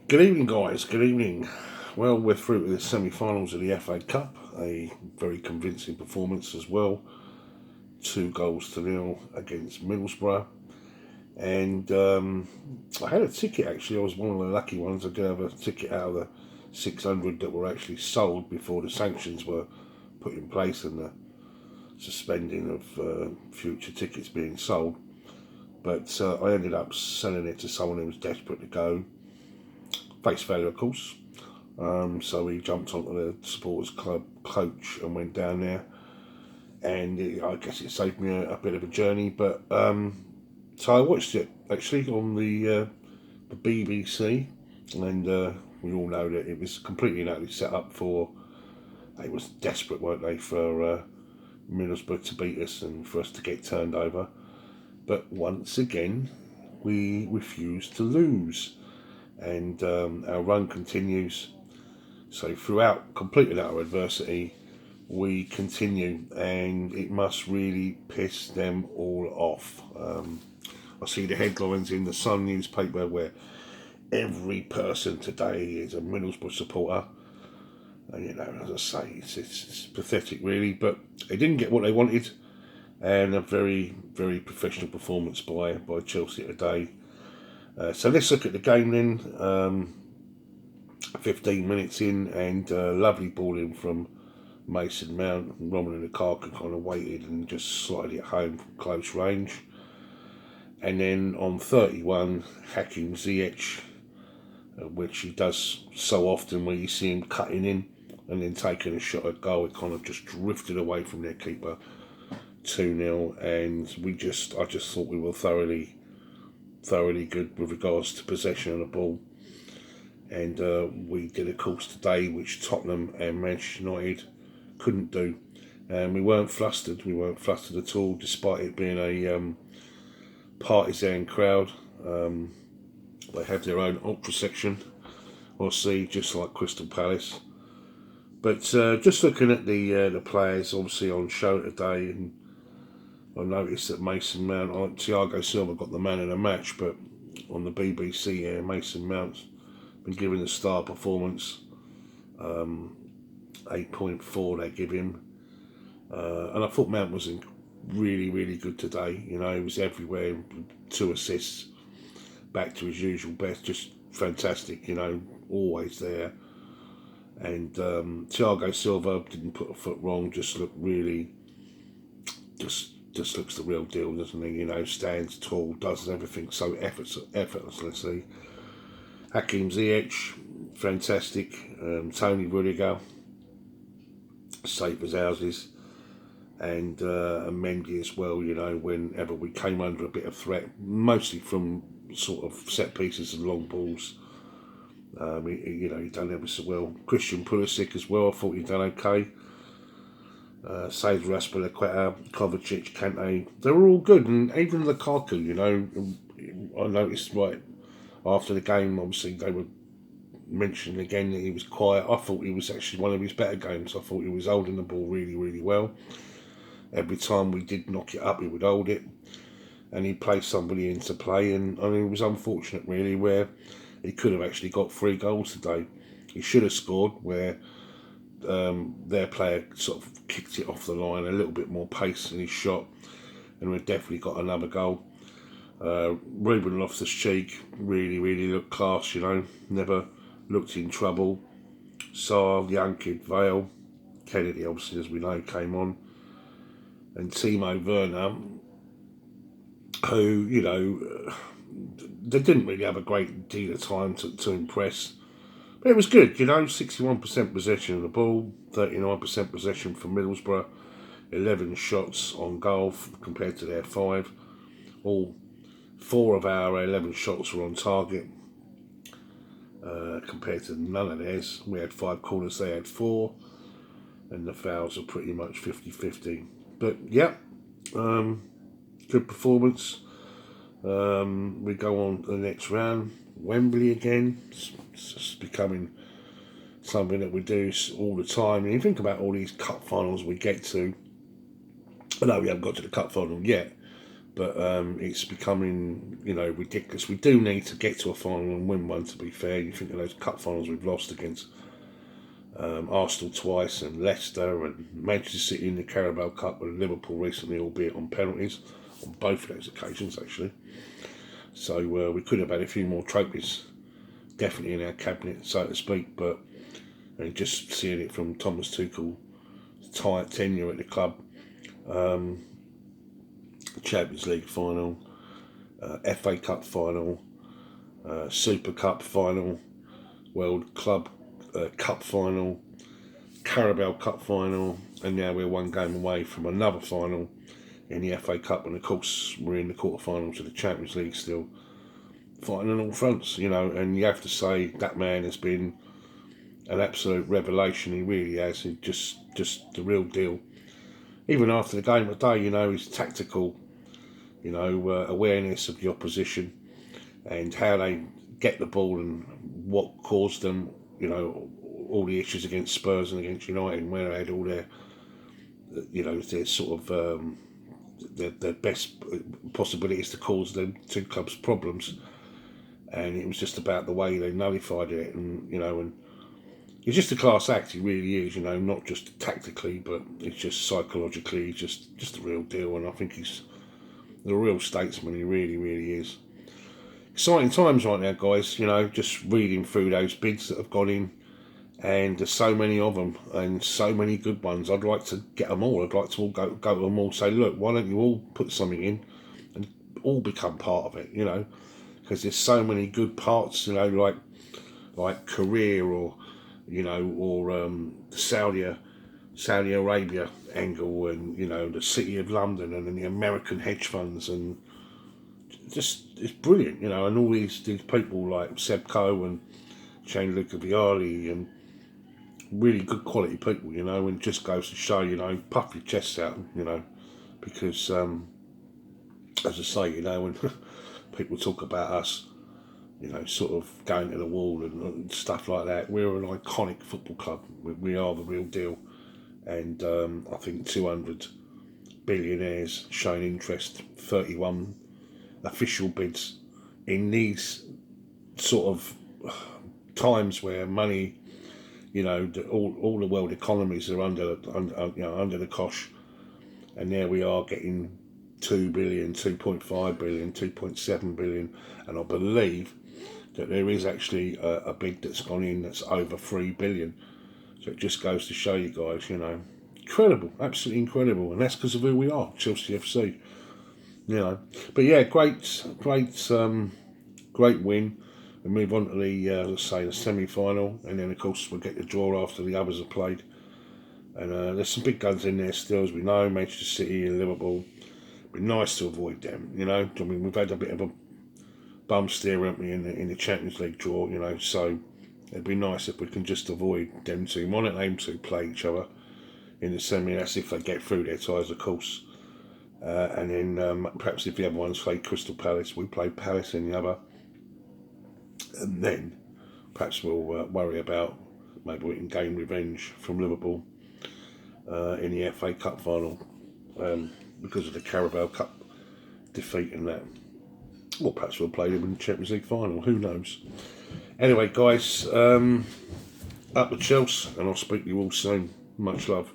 Good evening, guys. Good evening. Well, we're through to the semi-finals of the FA Cup. A very convincing performance as well. 2 goals to nil against Middlesbrough. And I had a ticket actually. I was one of the lucky ones. I did have a ticket out of the 600 that were actually sold before the sanctions were put in place and the suspending of future tickets being sold. But I ended up selling it to someone who was desperate to go. Face value, of course. So we jumped onto the supporters club coach and went down there, and I guess it saved me a bit of a journey. But so I watched it actually on the BBC, and we all know that it was completely and utterly set up for. They was desperate, weren't they, for Middlesbrough to beat us and for us to get turned over. But once again, we refused to lose, and our run continues. So throughout complete and utter adversity, we continue, and it must really piss them all off. I see the headlines in the Sun newspaper where every person today is a Middlesbrough supporter. And as I say, it's pathetic really, but they didn't get what they wanted, and a very, very professional performance by Chelsea today. So let's look at the game then. 15 minutes in, and lovely ball in from Mason Mount. Roman Lukaku kind of waited and just slotted it home from close range. And then on 31, Hakim Ziyech, which he does so often where you see him cutting in and then taking a shot at goal, it kind of just drifted away from their keeper. 2-0, and I just thought we were thoroughly good with regards to possession of the ball. And we did a course today which Tottenham and Manchester United couldn't do. And we weren't flustered. We weren't flustered at all, despite it being a partisan crowd. They have their own ultra section, or see, just like Crystal Palace. But just looking at the players, obviously on show today, and I noticed that Mason Mount, Thiago Silva got the man of the match, but on the BBC, Mason Mount's been given a star performance. 8.4 they give him, and I thought Mount was really, really good today. He was everywhere. 2 assists, back to his usual best, just fantastic. Always there. And Thiago Silva didn't put a foot wrong. Just looked really, just looks the real deal, doesn't he? Stands tall, does everything so effortlessly. Hakim Ziyech, fantastic. Tony Rudiger, safe as houses. And Mendy as well, whenever we came under a bit of threat, mostly from sort of set pieces and long balls. He done ever so well. Christian Pulisic as well, I thought he'd done okay. Save Raspalaqueta, Kovacic, Kante, they were all good. And even Lukaku, I noticed right after the game, obviously they were mentioning again that he was quiet. I thought he was actually one of his better games. I thought he was holding the ball really, really well. Every time we did knock it up, he would hold it, and he'd play somebody into play. And it was unfortunate really where he could have actually got 3 goals today. He should have scored where their player sort of kicked it off the line, a little bit more pace in his shot, and we've definitely got another goal. Ruben Loftus-Cheek really, really looked class, never looked in trouble. Sarr, the young kid, Vale, Kennedy, obviously, as we know, came on. And Timo Werner, who, they didn't really have a great deal of time to impress. But it was good, 61% possession of the ball, 39% possession for Middlesbrough, 11 shots on goal compared to their 5. All 4 of our 11 shots were on target, compared to none of theirs. We had 5 corners, they had 4, and the fouls are pretty much 50-50. But yeah, good performance. We go on to the next round, Wembley again. It's just becoming something that we do all the time. And you think about all these cup finals we get to. I know we haven't got to the cup final yet, but it's becoming, you know, ridiculous. We do need to get to a final and win one, to be fair. You think of those cup finals we've lost against Arsenal twice, and Leicester, and Manchester City in the Carabao Cup, and Liverpool recently, albeit on penalties, on both of those occasions actually. So we could have had a few more trophies, definitely in our cabinet, so to speak. But just seeing it from Thomas Tuchel's tenure at the club, Champions League final, FA Cup final, Super Cup final, World Club Cup final, Carabao Cup final, and now we're one game away from another final in the FA Cup, and of course we're in the quarterfinals of the Champions League still, fighting on all fronts, you know. And you have to say that man has been an absolute revelation. He really has. He just the real deal. Even after the game today, you know, his tactical, you know, awareness of the opposition and how they get the ball and what caused them, you know, all the issues against Spurs and against United, and where they had all their, you know, their sort of their best possibilities to cause them two clubs problems. And it was just about the way they nullified it, and you know, and he's just a class act. He really is, you know, not just tactically, but it's just psychologically, just a real deal. And I think he's the real statesman. He really, really is. Exciting times right now, guys. You know, just reading through those bids that have gone in, and there's so many of them, and so many good ones. I'd like to get them all. I'd like to all go to them all. Say, look, why don't you all put something in, and all become part of it? You know, because there's so many good parts. You know, like career, or you know, or the Saudi Arabia angle, and you know, the City of London, and then the American hedge funds, and just it's brilliant, you know. And all these people like Seb Coe and Gianluca Vialli, and really good quality people, you know. And just goes to show, you know, puff your chest out, you know, because as I say, you know, when people talk about us, you know, sort of going to the wall and stuff like that, we're an iconic football club. We are the real deal. And I think 200 billionaires showing interest, 31 official bids in these sort of times where money, you know, all the world economies are under the cosh, and there we are getting 2 billion, 2.5 billion, 2.7 billion, and I believe that there is actually a bid that's gone in that's over 3 billion. So it just goes to show you guys, you know, incredible, absolutely incredible, and that's because of who we are, Chelsea FC. You know, but yeah, great win. We move on to the let's say the semi-final, and then of course we'll get the draw after the others are played. And there's some big guns in there still, as we know, Manchester City and Liverpool. It'd be nice to avoid them, you know. I mean, we've had a bit of a bum steer, haven't we, in the Champions League draw, you know. So it'd be nice if we can just avoid them two. Why don't them two play each other in the semi? That's if they get through their ties, of course. And then perhaps if the other ones play Crystal Palace, we play Palace in the other. And then perhaps we'll worry about, maybe we can gain revenge from Liverpool in the FA Cup final because of the Carabao Cup defeat and that. Or perhaps we'll play them in the Champions League final, who knows. Anyway, guys, up the Chelsea, and I'll speak to you all soon. Much love.